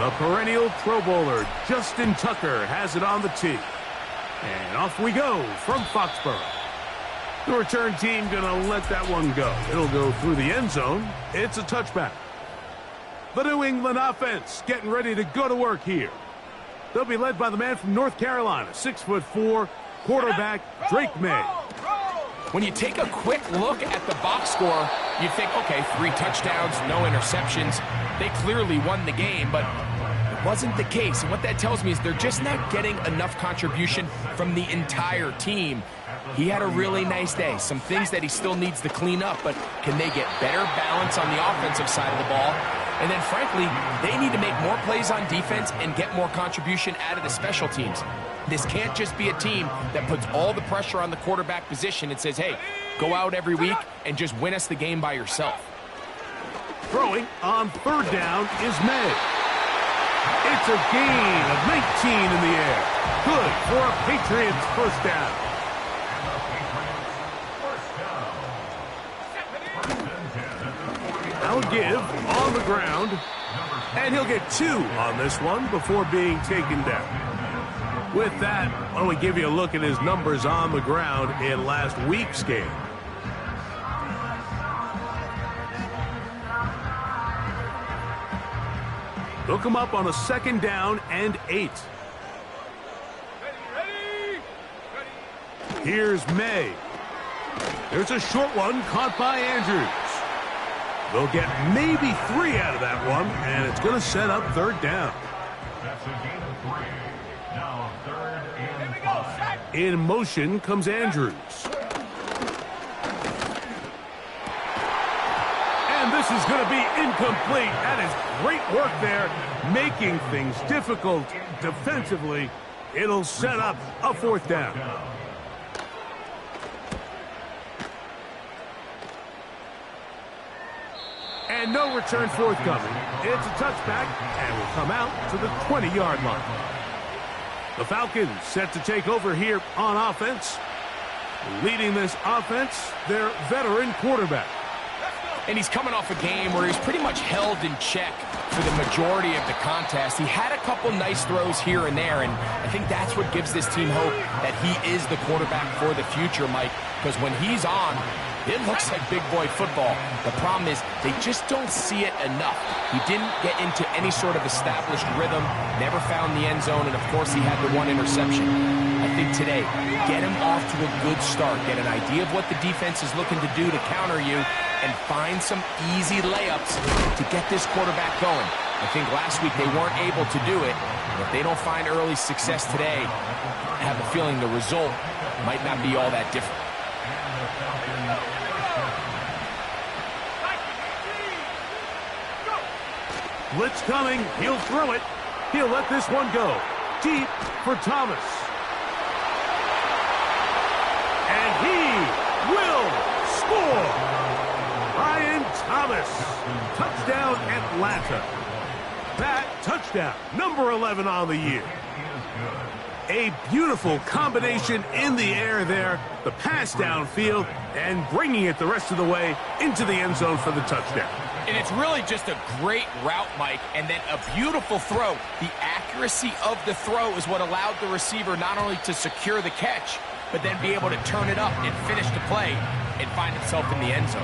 A perennial Pro Bowler, Justin Tucker, has it on the tee. And off we go from Foxborough. The return team going to let that one go. It'll go through the end zone. It's a touchback. The New England offense getting ready to go to work here. They'll be led by the man from North Carolina, 6'4", quarterback Drake May. When you take a quick look at the box score, you think, okay, 3 touchdowns, no interceptions. They clearly won the game, but it wasn't the case. And what that tells me is they're just not getting enough contribution from the entire team. He had a really nice day. Some things that he still needs to clean up, but can they get better balance on the offensive side of the ball? And then, frankly, they need to make more plays on defense and get more contribution out of the special teams. This can't just be a team that puts all the pressure on the quarterback position and says, hey, go out every week and just win us the game by yourself. Throwing on third down is May. It's a gain of 19 in the air. Good for a Patriots first down. I'll give on the ground, and he'll get 2 on this one before being taken down. With that, why don't we give you a look at his numbers on the ground in last week's game. They'll come up on a 2nd down and 8. Here's May. There's a short one caught by Andrews. They'll get maybe 3 out of that one, and it's going to set up 3rd down. That's a gain of 3. Now 3rd and 5. In motion comes Andrews. And this is going to be incomplete. That is great work there, making things difficult defensively. It'll set up a 4th down. And no return forthcoming. It's a touchback and will come out to the 20-yard line. The Falcons set to take over here on offense. Leading this offense, their veteran quarterback. And he's coming off a game where he's pretty much held in check for the majority of the contest. He had a couple nice throws here and there, and I think that's what gives this team hope that he is the quarterback for the future, Mike, because when he's on, it looks like big boy football. The problem is they just don't see it enough. He didn't get into any sort of established rhythm, never found the end zone, and of course he had the 1 interception. I think today, get him off to a good start, get an idea of what the defense is looking to do to counter you, and find some easy layups to get this quarterback going. I think last week they weren't able to do it. And if they don't find early success today, I have a feeling the result might not be all that different. Blitz coming. He'll throw it. He'll let this one go. Deep for Thomas. And he will score. Brian Thomas. Touchdown, Atlanta. That touchdown, number 11 on the year. A beautiful combination in the air there. The pass downfield and bringing it the rest of the way into the end zone for the touchdown. And it's really just a great route, Mike, and then a beautiful throw. The accuracy of the throw is what allowed the receiver not only to secure the catch, but then be able to turn it up and finish the play and find himself in the end zone.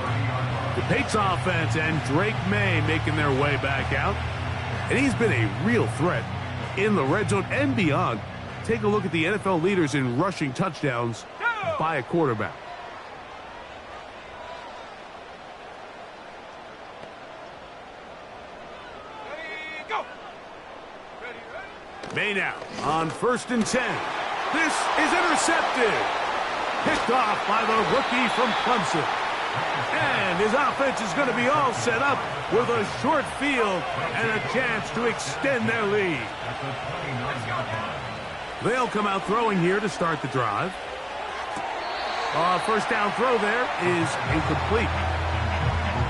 The Patriots offense and Drake May making their way back out. And he's been a real threat in the red zone and beyond. Take a look at the NFL leaders in rushing touchdowns by a quarterback. May now on 1st and 10. This is intercepted. Picked off by the rookie from Clemson. And his offense is going to be all set up with a short field and a chance to extend their lead. They'll come out throwing here to start the drive. First down throw there is incomplete.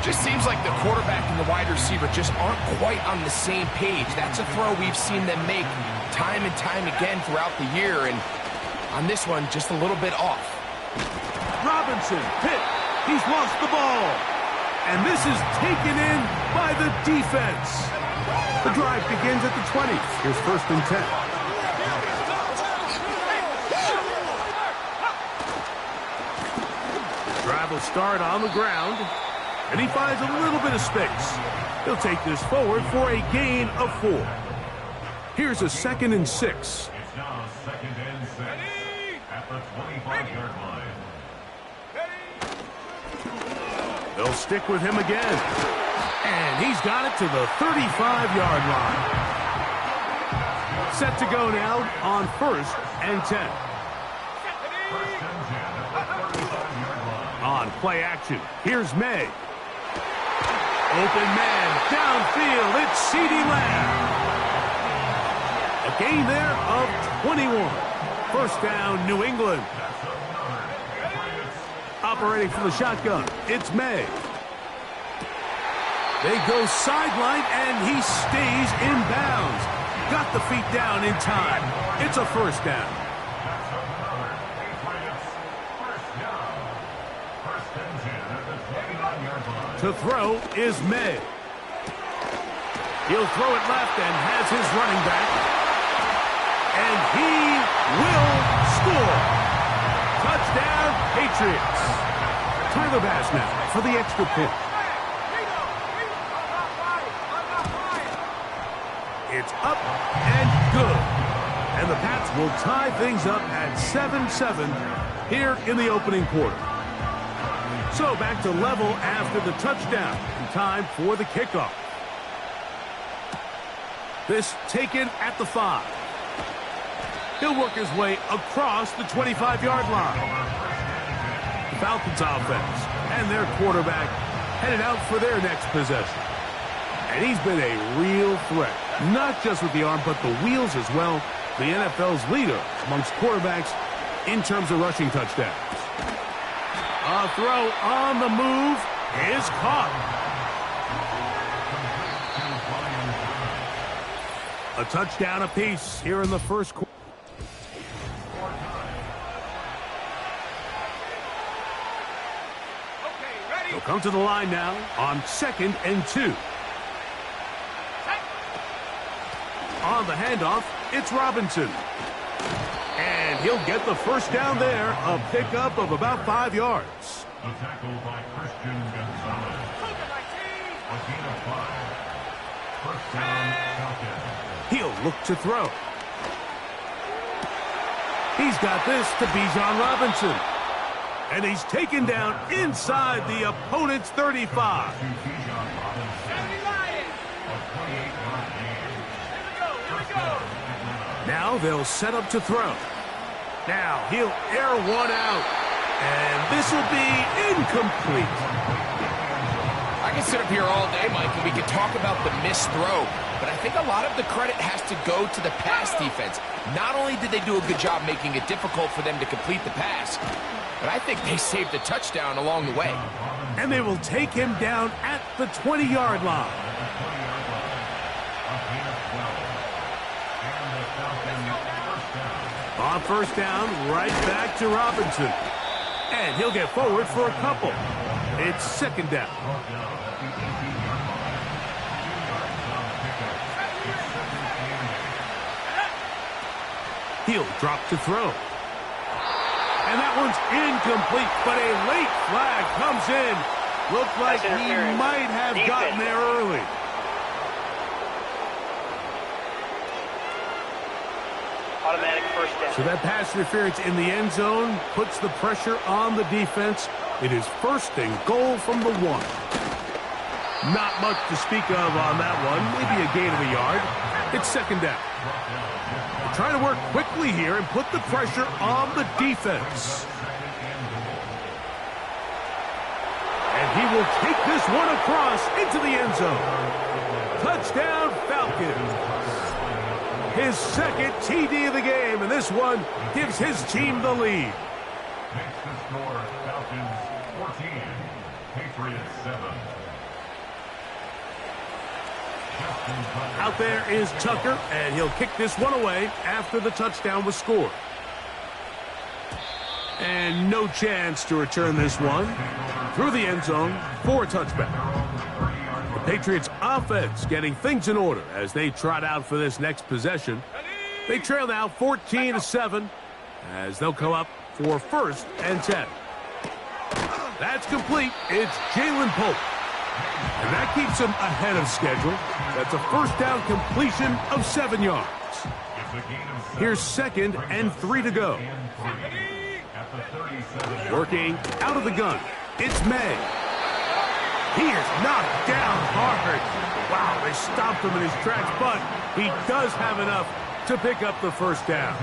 Just seems like the quarterback and the wide receiver just aren't quite on the same page. That's a throw we've seen them make time and time again throughout the year, and on this one, just a little bit off. Robinson, Pitt, he's lost the ball. And this is taken in by the defense. The drive begins at the 20. Here's 1st and 10. Drive will start on the ground, and he finds a little bit of space. He'll take this forward for a gain of 4. Here's a 2nd and 6. It's now 2nd and 6 at the 25-yard line. They'll stick with him again. And he's got it to the 35-yard line. Set to go now on 1st and 10. On play action, here's May. Open man, downfield, it's CeeDee Lamb. A gain there of 21. 1st down, New England. Operating from the shotgun, it's May. They go sideline, and he stays in bounds. Got the feet down in time. It's a 1st down. To throw is May. He'll throw it left and has his running back. And he will score. Touchdown, Patriots. Tyler Bass now for the extra point. It's up and good. And the Pats will tie things up at 7-7 here in the opening quarter. So back to level after the touchdown. Time for the kickoff. This taken at the 5. He'll work his way across the 25-yard line. The Falcons offense and their quarterback headed out for their next possession. And he's been a real threat, not just with the arm, but the wheels as well. The NFL's leader amongst quarterbacks in terms of rushing touchdowns. A throw on the move is caught. A touchdown apiece here in the first quarter. He'll come to the line now on 2nd and 2. On the handoff, it's Robinson. And he'll get the 1st down there, a pickup of about 5 yards. The tackle by Christian Gonzalez. A gain of 5. 1st down, Falcons. He'll look to throw. He's got this to Bijan Robinson. And he's taken down inside the opponent's 35. Now they'll set up to throw. Now he'll air one out. And this will be incomplete. I can sit up here all day, Mike, and we can talk about the missed throw. But I think a lot of the credit has to go to the pass defense. Not only did they do a good job making it difficult for them to complete the pass, but I think they saved a touchdown along the way. And they will take him down at the 20-yard line. On 1st down, right back to Robinson. And he'll get forward for a couple. It's 2nd down. He'll drop to throw. And that one's incomplete, but a late flag comes in. Looked like he might have gotten there early. Automatic 1st down. So that pass interference in the end zone puts the pressure on the defense. It is 1st and goal from the 1. Not much to speak of on that one. Maybe a gain of a yard. It's 2nd down. They're trying to work quickly here and put the pressure on the defense. And he will take this one across into the end zone. Touchdown, Falcons. His 2nd TD of the game, and this one gives his team the lead. Makes the score Falcons 14, Patriots 7. Out there is Tucker, and he'll kick this one away after the touchdown was scored. And no chance to return this one through the end zone for a touchback. The Patriots offense getting things in order as they trot out for this next possession. They trail now 14-7 as they'll come up for 1st and 10. That's complete. It's Jalen Pope. And that keeps him ahead of schedule. That's a 1st down completion of 7 yards. Here's 2nd and 3 to go. Working out of the gun. It's May. He is knocked down hard. Wow, they stopped him in his tracks, but he does have enough to pick up the 1st down.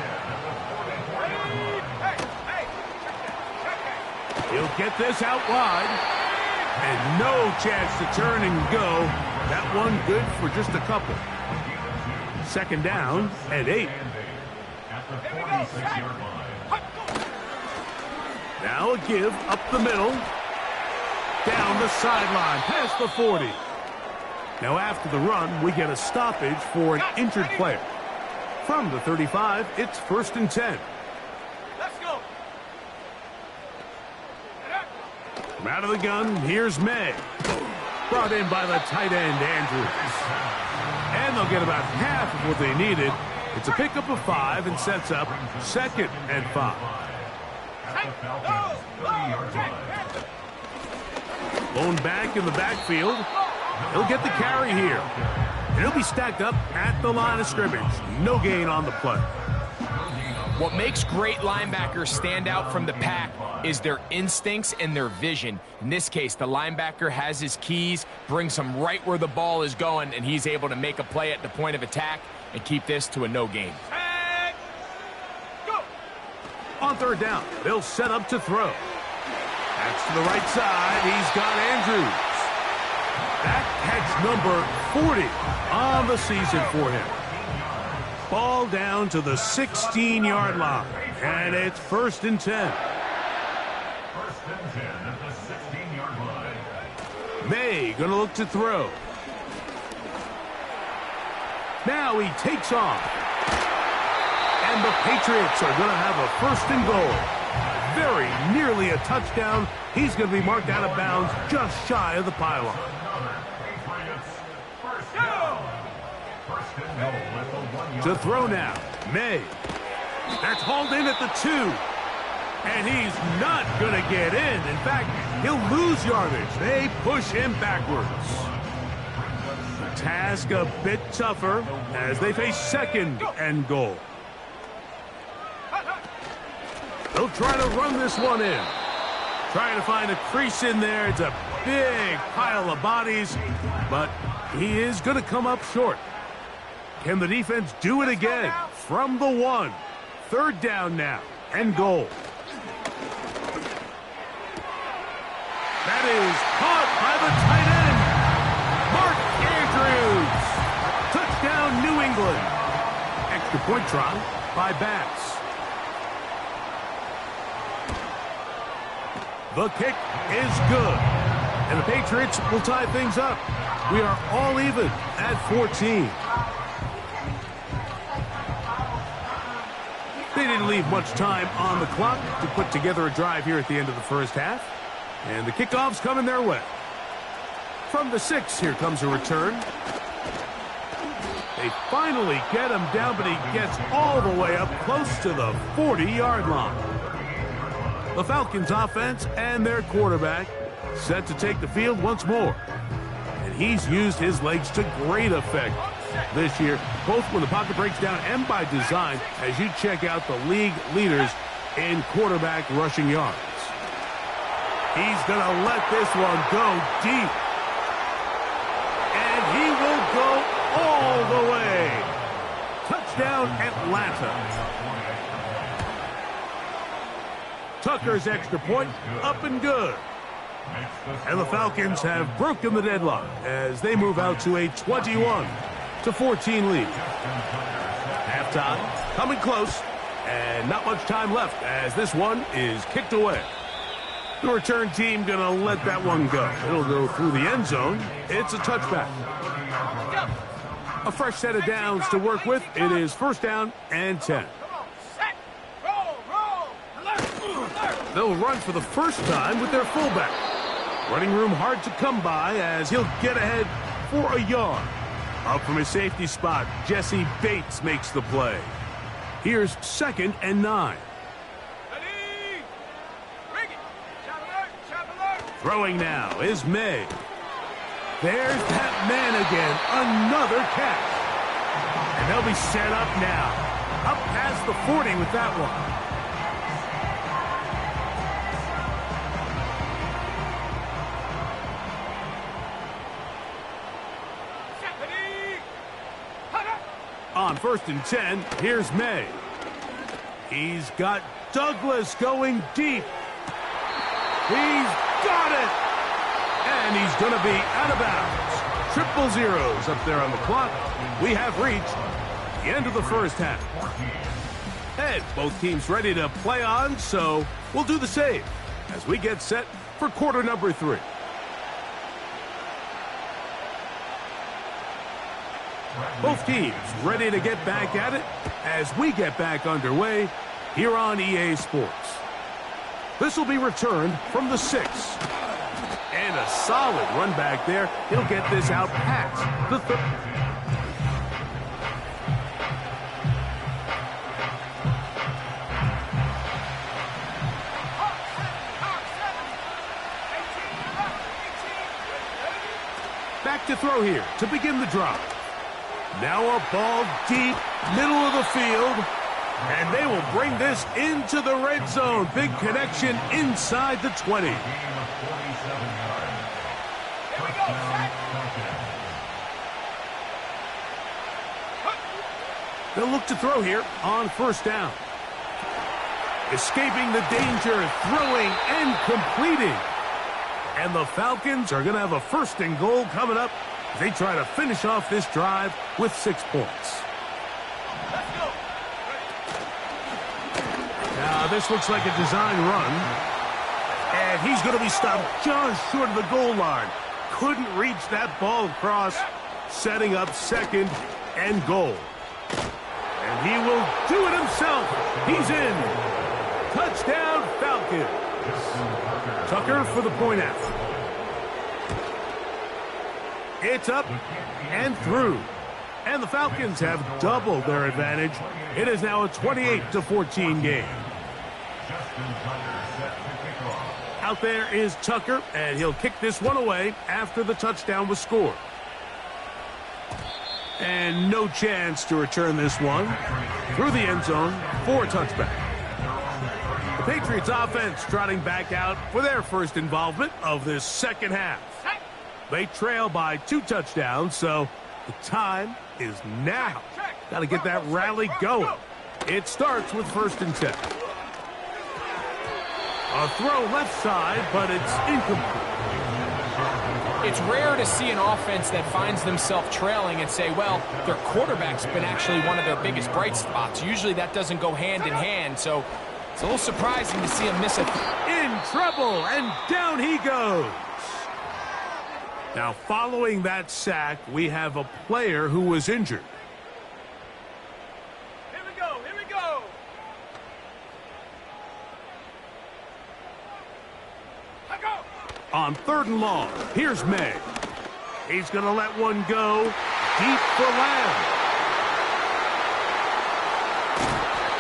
He'll get this out wide. And no chance to turn and go. That one good for just a couple. 2nd down and 8. Now a give up the middle. Down the sideline, past the 40. Now after the run, we get a stoppage for an injured player. From the 35, it's 1st and 10. Let's go. From out of the gun, here's May. Brought in by the tight end, Andrews. And they'll get about half of what they needed. It's a pickup of 5 and sets up 2nd and 5. Blown back in the backfield. He'll get the carry here. And he'll be stacked up at the line of scrimmage. No gain on the play. What makes great linebackers stand out from the pack is their instincts and their vision. In this case, the linebacker has his keys, brings him right where the ball is going, and he's able to make a play at the point of attack and keep this to a no gain. On 3rd down, they'll set up to throw. That's to the right side. He's got Andrews. That catch number 40 on the season for him. Ball down to the 16-yard line. And it's 1st and 10. 1st and 10 at the 16-yard line. May gonna look to throw. Now he takes off. And the Patriots are gonna have a 1st and goal. Very nearly a touchdown. He's gonna be marked out of bounds just shy of the pylon. To throw now, May. That's hauled in at the 2. And he's not going to get in. In fact, he'll lose yardage. They push him backwards. The task a bit tougher as they face 2nd and goal. They'll try to run this one in. Trying to find a crease in there. It's a big pile of bodies, but he is going to come up short. Can the defense do it again? From the 1. 3rd down now, and goal. That is caught by the tight end, Mark Andrews. Touchdown, New England. Extra point try by Bass. The kick is good, and the Patriots will tie things up. We are all even at 14. They didn't leave much time on the clock to put together a drive here at the end of the 1st half. And the kickoff's coming their way. From the 6, here comes a return. They finally get him down, but he gets all the way up close to the 40-yard line. The Falcons offense and their quarterback set to take the field once more. And he's used his legs to great effect this year, both when the pocket breaks down and by design, as you check out the league leaders in quarterback rushing yards. He's going to let this one go deep. And he will go all the way. Touchdown, Atlanta. Tucker's extra point, up and good. And the Falcons have broken the deadlock as they move out to a 21-14 lead. Halftime, coming close, and not much time left as this one is kicked away. The return team going to let that one go. It'll go through the end zone. It's a touchback. A fresh set of downs to work with. It is 1st down and 10. They'll run for the first time with their fullback. Running room hard to come by as he'll get ahead for a yard. Up from his safety spot, Jesse Bates makes the play. Here's 2nd and 9. Throwing now is May. There's that man again, another catch. And they'll be set up now. Up past the 40 with that one. On 1st and 10, here's May. He's got Douglas going deep. He's got it! And he's going to be out of bounds. Triple zeros up there on the clock. We have reached the end of the first half. And both teams ready to play on, so we'll do the same as we get set for quarter number 3. Both teams ready to get back at it as we get back underway here on EA Sports. This will be returned from the 6. And a solid run back there. He'll get this out past the 30. Back to throw here to begin the drive. Now a ball deep, middle of the field, and they will bring this into the red zone. Big connection inside the 20. They'll look to throw here on 1st down. Escaping the danger, throwing and completing. And the Falcons are going to have a 1st and goal coming up. They try to finish off this drive with 6 points. Now, this looks like a design run. And he's going to be stopped just short of the goal line. Couldn't reach that ball across, setting up 2nd and goal. And he will do it himself. He's in. Touchdown, Falcons. Tucker for the point after. It's up and through. And the Falcons have doubled their advantage. It is now a 28-14 game. Out there is Tucker, and he'll kick this one away after the touchdown was scored. And no chance to return this one through the end zone for a touchback. The Patriots offense trotting back out for their first involvement of this second half. They trail by 2 touchdowns, so the time is now. Got to get that rally going. It starts with 1st and 10. A throw left side, but it's incomplete. It's rare to see an offense that finds themselves trailing and say, well, their quarterback's been actually one of their biggest bright spots. Usually that doesn't go hand in hand, so it's a little surprising to see him miss it. In trouble, and down he goes. Now, following that sack, we have a player who was injured. Here we go, here we go. On 3rd and long, here's May. He's going to let one go deep for Lamb.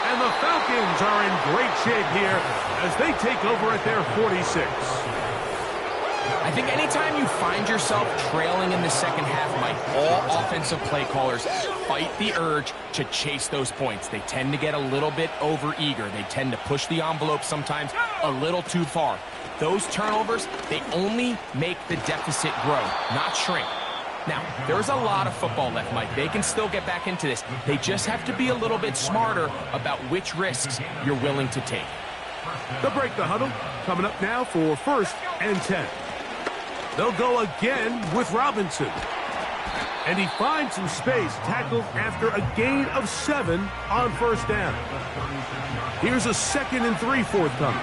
And the Falcons are in great shape here as they take over at their 46. I think anytime you find yourself trailing in the second half, Mike, all offensive play callers fight the urge to chase those points. They tend to get a little bit over-eager. They tend to push the envelope sometimes a little too far. Those turnovers, they only make the deficit grow, not shrink. Now, there's a lot of football left, Mike. They can still get back into this. They just have to be a little bit smarter about which risks you're willing to take. They'll break the huddle. Coming up now for 1st and 10. They'll go again with Robinson. And he finds some space, tackled after a gain of 7 on 1st down. Here's a 2nd and 3 forthcoming.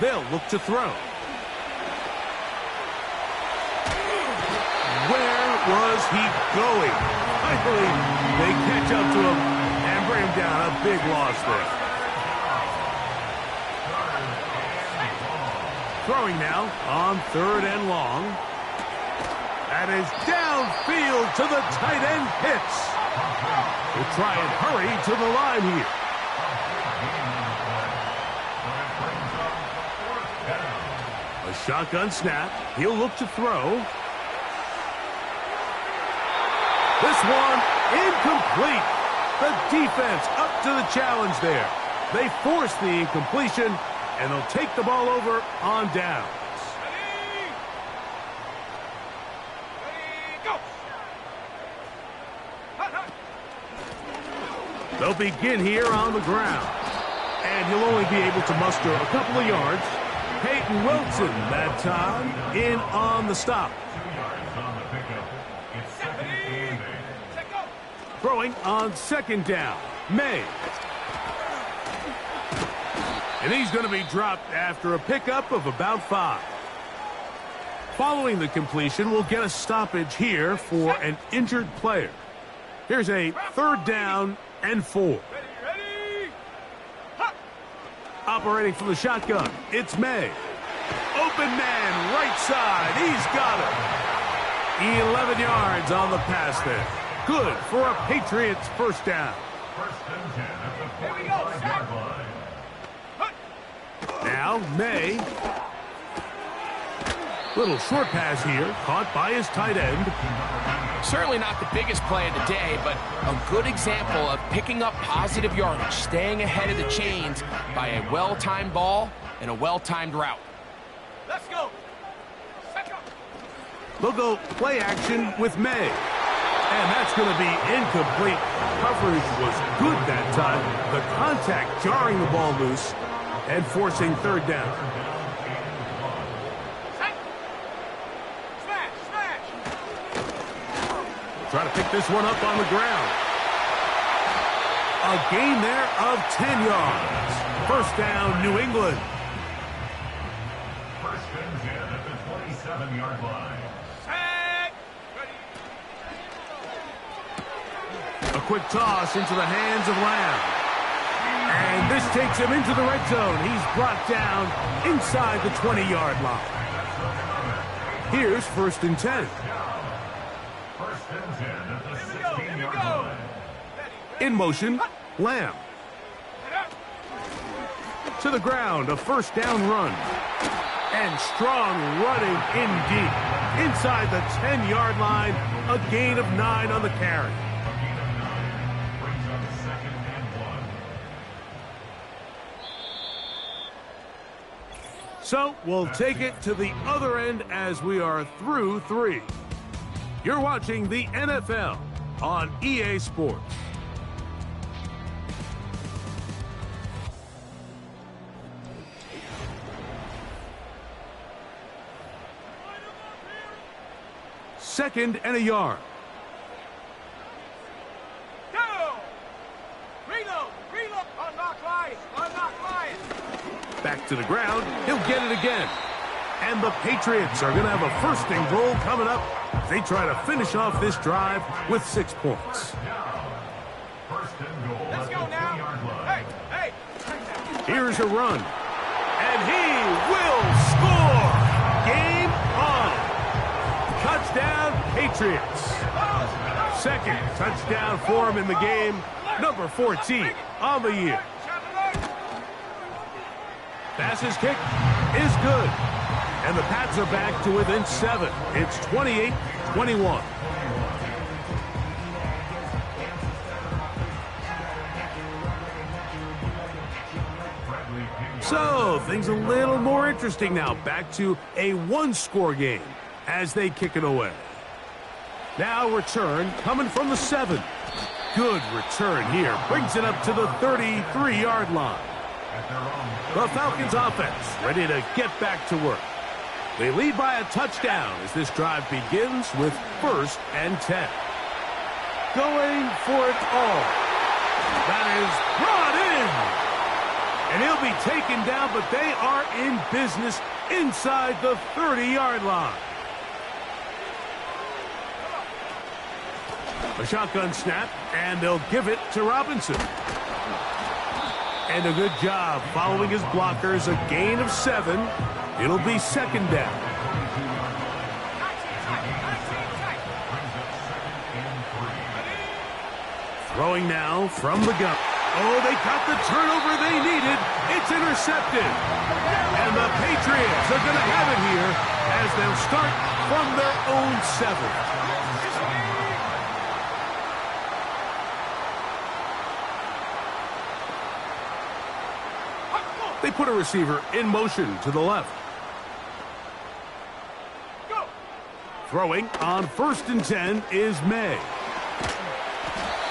They'll look to throw. Where was he going? Finally, they catch up to him and bring him down. A big loss there. Throwing now on 3rd and long. That is downfield to the tight end Pitts. We'll try and hurry to the line here. A shotgun snap. He'll look to throw. This one incomplete. The defense up to the challenge there. They force the incompletion, and they'll take the ball over on downs. They'll begin here on the ground. And he'll only be able to muster a couple of yards. Peyton Wilson that time in on the stop. 2 yards on the pickup. It's 2nd and 8. Throwing on 2nd down. May. And he's going to be dropped after a pickup of about 5. Following the completion, we'll get a stoppage here for an injured player. Here's a 3rd down and 4. Operating from the shotgun, it's May. Open man, right side. He's got it. 11 yards on the pass there. Good for a Patriots 1st down. 1st and 10 at the 45-yard line. Now, May. Little short pass here, caught by his tight end. Certainly not the biggest play of the day, but a good example of picking up positive yardage, staying ahead of the chains by a well-timed ball and a well-timed route. Let's go. They'll go play action with May. And that's going to be incomplete. Coverage was good that time. The contact jarring the ball loose and forcing 3rd down. Try to pick this one up on the ground. A gain there of 10 yards. 1st down, New England. 1st and 10 at the 27-yard line. A quick toss into the hands of Lamb. And this takes him into the red zone. He's brought down inside the 20-yard line. Here's 1st and 10. 1st and 10 at the 16-yard line. In motion, Lamb. To the ground, a 1st down run. And strong running indeed. Inside the 10-yard line, a gain of 9 on the carry. A gain of 9 brings up 2nd and 1. So we'll take it to the other end as we are through 3. You're watching the NFL on EA Sports. Second and a yard. Go! Reload! Reload! Unlock line! Unlock line! Back to the ground. He'll get it again. And the Patriots are going to have a 1st and goal coming up. They try to finish off this drive with 6 points. 1st and goal. Let's go now! Hey! Hey! Here's a run. And he will score! Game on! Touchdown, Patriots. 2nd touchdown for him in the game. Number 14 on the year. Pass's kick is good. And the Pats are back to within 7. It's 28-21. So, things a little more interesting now. Back to a 1-score game as they kick it away. Now return coming from the 7. Good return here. Brings it up to the 33-yard line. The Falcons offense ready to get back to work. They lead by a touchdown as this drive begins with 1st and 10. Going for it all. That is brought in. And he'll be taken down, but they are in business inside the 30-yard line. A shotgun snap, and they'll give it to Robinson. And a good job following his blockers, a gain of 7. It'll be second down. Throwing now from the gun. Oh, they got the turnover they needed. It's intercepted. And the Patriots are going to have it here as they'll start from their own 7. They put a receiver in motion to the left. Go. Throwing on 1st and 10 is May.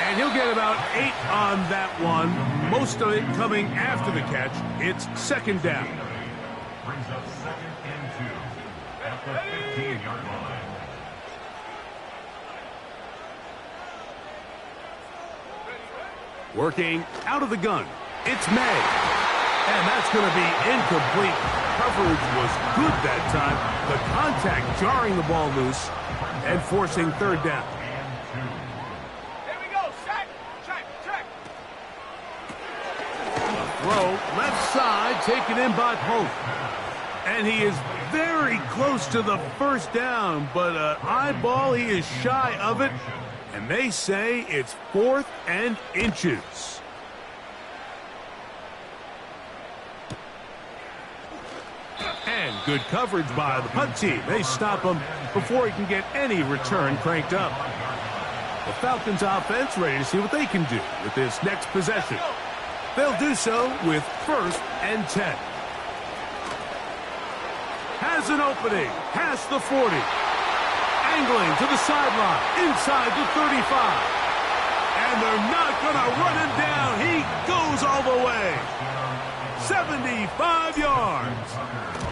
And he'll get about 8 on that one. Most of it coming after the catch. It's second down. Brings up 2nd and 2 at the 15-yard line. Working out of the gun. It's May. And that's going to be incomplete. Coverage was good that time. The contact jarring the ball loose and forcing 3rd down. Here we go. Set. Check. Check. Throw left side taken in by Pope. And he is very close to the 1st down, but eyeball, he is shy of it. And they say it's 4th and inches. And good coverage by the punt team. They stop him before he can get any return cranked up. The Falcons offense ready to see what they can do with this next possession. They'll do so with 1st and 10. Has an opening past the 40. Angling to the sideline inside the 35. And they're not going to run him down. He goes all the way. 75 yards.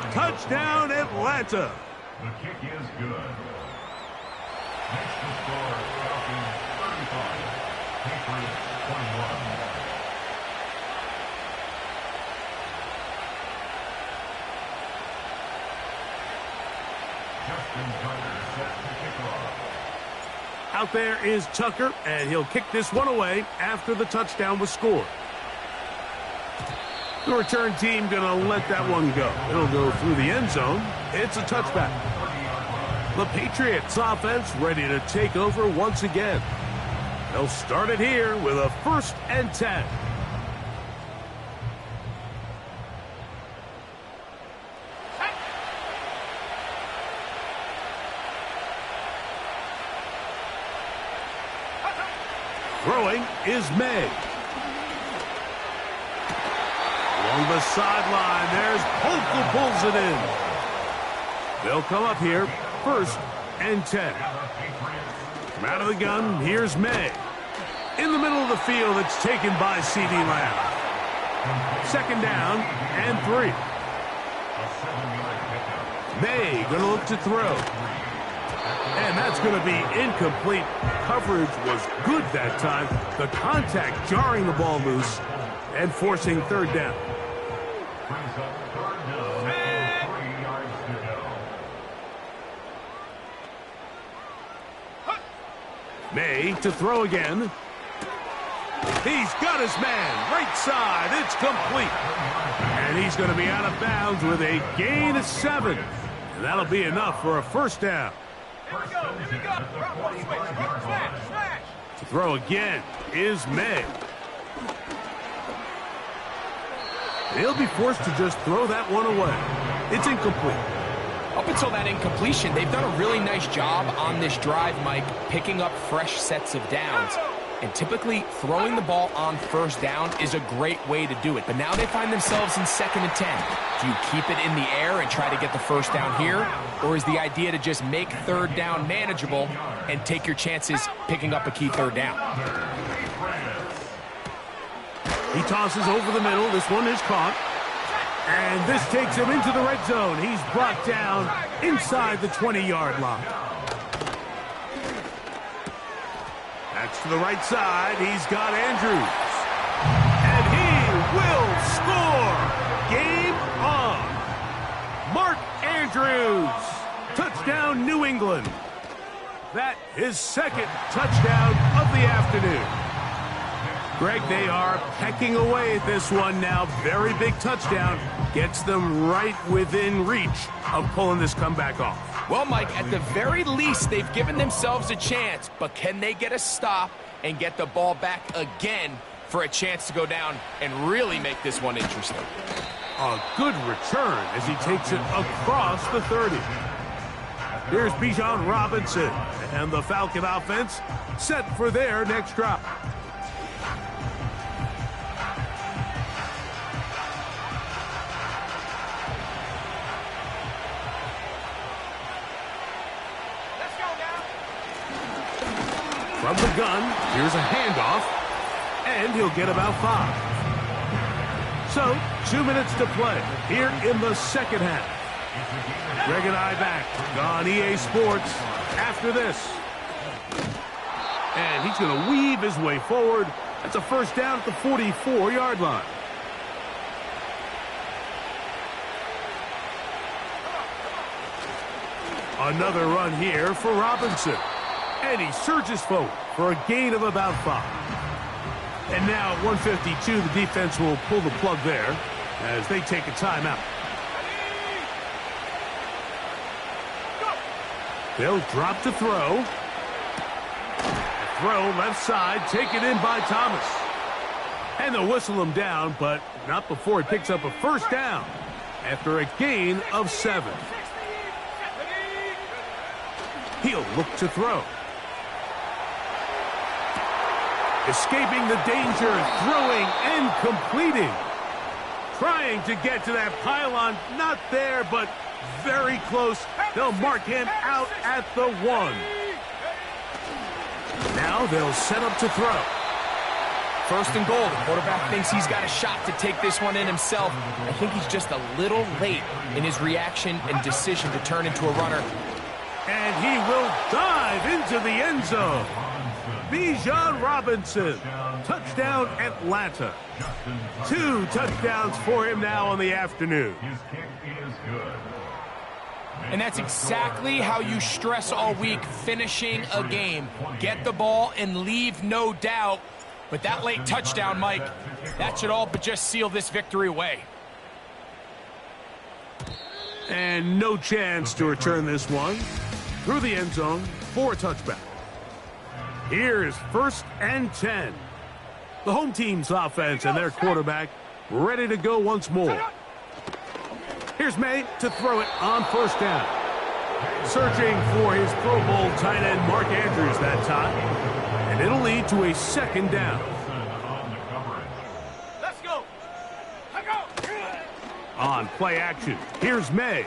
Touchdown, Atlanta. The kick is good. Next to score, Falcons 35, Patriots 21. Justin Tucker set to kick off. Out there is Tucker, and he'll kick this one away after the touchdown was scored. The return team going to let that one go. It'll go through the end zone. It's a touchback. The Patriots offense ready to take over once again. They'll start it here with a 1st and 10. Throwing is May. Along the sideline, there's Pope who pulls it in. They'll come up here, 1st and 10. From out of the gun, here's May. In the middle of the field, it's taken by C.D. Lamb. 2nd down and 3. May going to look to throw. And that's going to be incomplete. Coverage was good that time. The contact jarring the ball loose and forcing 3rd down. Brings up 3rd down and 3 yards to go. May to throw again. He's got his man. Right side. It's complete. And he's going to be out of bounds with a gain of 7. And that'll be enough for a 1st down. Here we go. Here we go. Front switch. Front smash. Smash. To throw again is May. They'll be forced to just throw that one away. It's incomplete. Up until that incompletion, they've done a really nice job on this drive, Mike, picking up fresh sets of downs. And typically, throwing the ball on 1st down is a great way to do it. But now they find themselves in 2nd and 10. Do you keep it in the air and try to get the 1st down here? Or is the idea to just make 3rd down manageable and take your chances picking up a key 3rd down? He tosses over the middle. This one is caught. And this takes him into the red zone. He's brought down inside the 20-yard line. That's to the right side. He's got Andrews. And he will score. Game on. Mark Andrews. Touchdown, New England. That is 2nd touchdown of the afternoon. Greg, they are pecking away at this one now. Very big touchdown. Gets them right within reach of pulling this comeback off. Well, Mike, at the very least, they've given themselves a chance. But can they get a stop and get the ball back again for a chance to go down and really make this one interesting? A good return as he takes it across the 30. Here's Bijan Robinson, and the Falcon offense set for their next drop. Let's go now. From the gun, here's a handoff, and he'll get about 5. So, 2 minutes to play here in the second half. Greg and I back on EA Sports after this. And he's going to weave his way forward. That's a first down at the 44-yard line. Another run here for Robinson. And he surges forward for a gain of about 5. And now at 152, the defense will pull the plug there as they take a timeout. They'll drop to throw. Throw left side, taken in by Thomas. And they'll whistle him down, but not before he picks up a first down after a gain of 7. He'll look to throw. Escaping the danger, throwing and completing. Trying to get to that pylon, not there, but very close. They'll mark him out at the 1. Now they'll set up to throw. First and goal. The quarterback thinks he's got a shot to take this one in himself. I think he's just a little late in his reaction and decision to turn into a runner. And he will dive into the end zone. Bijan Robinson. Touchdown, Atlanta. 2 touchdowns for him now on the afternoon. His kick is good. And that's exactly how you stress all week, finishing a game. Get the ball and leave no doubt. But that late touchdown, Mike, that should all but just seal this victory away. And no chance to return this one through the end zone for a touchback. Here's 1st and 10. The home team's offense and their quarterback ready to go once more. Here's May to throw it on first down. Searching for his Pro Bowl tight end Mark Andrews that time. And it'll lead to a second down. Let's go. Let's go. On play action, here's May.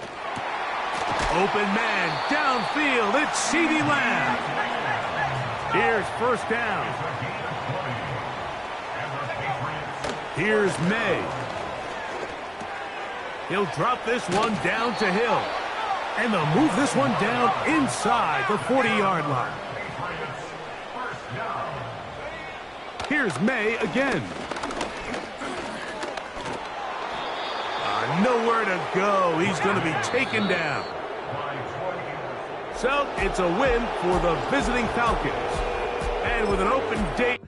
Open man, downfield, it's CeeDee Lamb. Here's first down. Here's May. He'll drop this one down to Hill. And they'll move this one down inside the 40-yard line. Here's May again. Nowhere to go. He's going to be taken down. So it's a win for the visiting Falcons. And with an open date.